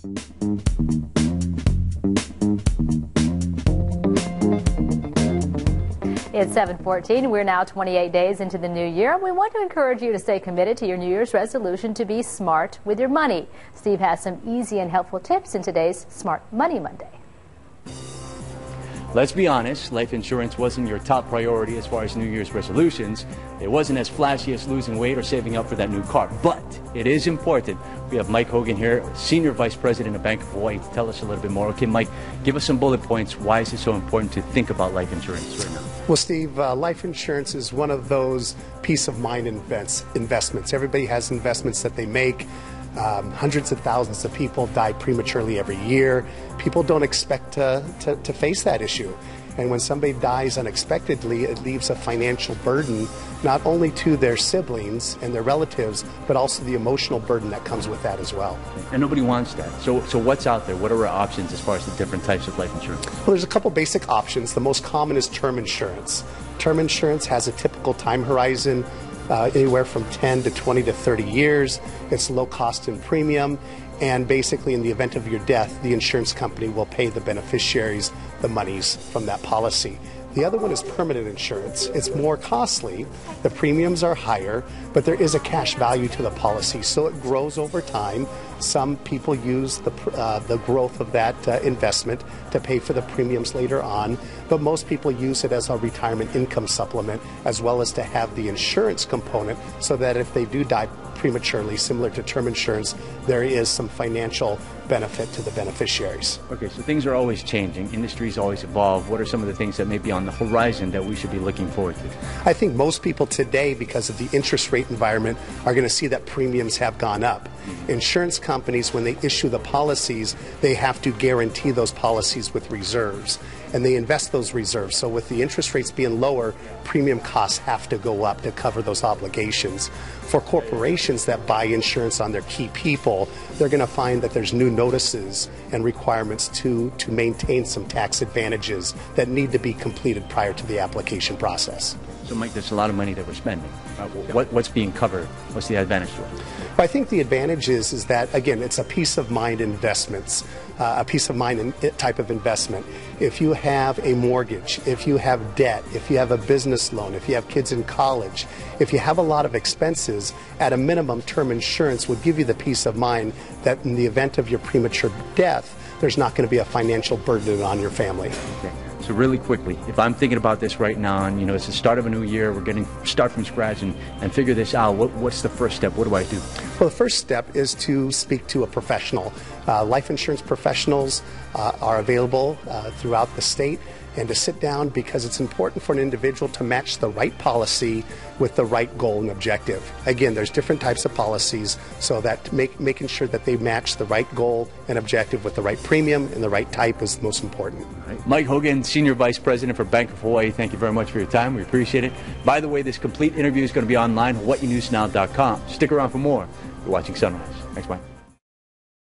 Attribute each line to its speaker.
Speaker 1: It's 7:14. We're now 28 days into the new year, and we want to encourage you to stay committed to your New Year's resolution to be smart with your money. Steve has some easy and helpful tips in today's Smart Money Monday.
Speaker 2: Let's be honest, life insurance wasn't your top priority as far as New Year's resolutions. It wasn't as flashy as losing weight or saving up for that new car, but it is important. We have Mike Hogan here, Senior Vice President of Bank of Hawaii, to tell us a little bit more. Okay, Mike, give us some bullet points. Why is it so important to think about life insurance right now?
Speaker 3: Well, Steve, life insurance is one of those peace of mind investments. Everybody has investments that they make. Hundreds of thousands of people die prematurely every year. People don't expect to face that issue. And when somebody dies unexpectedly, it leaves a financial burden not only to their siblings and their relatives, but also the emotional burden that comes with that as well.
Speaker 2: And nobody wants that. So what's out there? What are our options as far as the different types of life insurance?
Speaker 3: Well, there's a couple basic options. The most common is term insurance. Term insurance has a typical time horizon anywhere from 10 to 20 to 30 years. It's low cost in premium, and basically in the event of your death, the insurance company will pay the beneficiaries the monies from that policy. The other one is permanent insurance. It's more costly, the premiums are higher, but there is a cash value to the policy, so it grows over time. Some people use the growth of that investment to pay for the premiums later on, but most people use it as a retirement income supplement, as well as to have the insurance component, so that if they do die prematurely, similar to term insurance, there is some financial benefit to the beneficiaries.
Speaker 2: Okay, so things are always changing. Industries always evolve. What are some of the things that may be on the horizon that we should be looking forward to?
Speaker 3: I think most people today, because of the interest rate environment, are going to see that premiums have gone up. Insurance companies, when they issue the policies, they have to guarantee those policies with reserves, and they invest those reserves. So with the interest rates being lower, premium costs have to go up to cover those obligations. For corporations that buy insurance on their key people, they're going to find that there's new notices and requirements to maintain some tax advantages that need to be completed prior to the application process.
Speaker 2: So, Mike, there's a lot of money that we're spending. What's being covered? What's the advantage to it?
Speaker 3: Well, I think the advantage is that, again, it's a peace of mind investments, a peace of mind type of investment. If you have a mortgage, if you have debt, if you have a business loan, if you have kids in college, if you have a lot of expenses, at a minimum, term insurance would give you the peace of mind that in the event of your premature death, there's not going to be a financial burden on your family.
Speaker 2: Okay. So really quickly, if I'm thinking about this right now, and it's the start of a new year, we're getting start from scratch and figure this out, what's the first step? What do I do?
Speaker 3: Well, the first step is to speak to a professional. Life insurance professionals are available throughout the state, and to sit down, because it's important for an individual to match the right policy with the right goal and objective. Again, there's different types of policies, so that making sure that they match the right goal and objective with the right premium and the right type is the most important.
Speaker 2: Right. Mike Hogan, Senior Vice President for Bank of Hawaii, thank you very much for your time. We appreciate it. By the way, this complete interview is going to be online, hawaiinewsnow.com. Stick around for more. You're watching Sunrise. Thanks, Mike.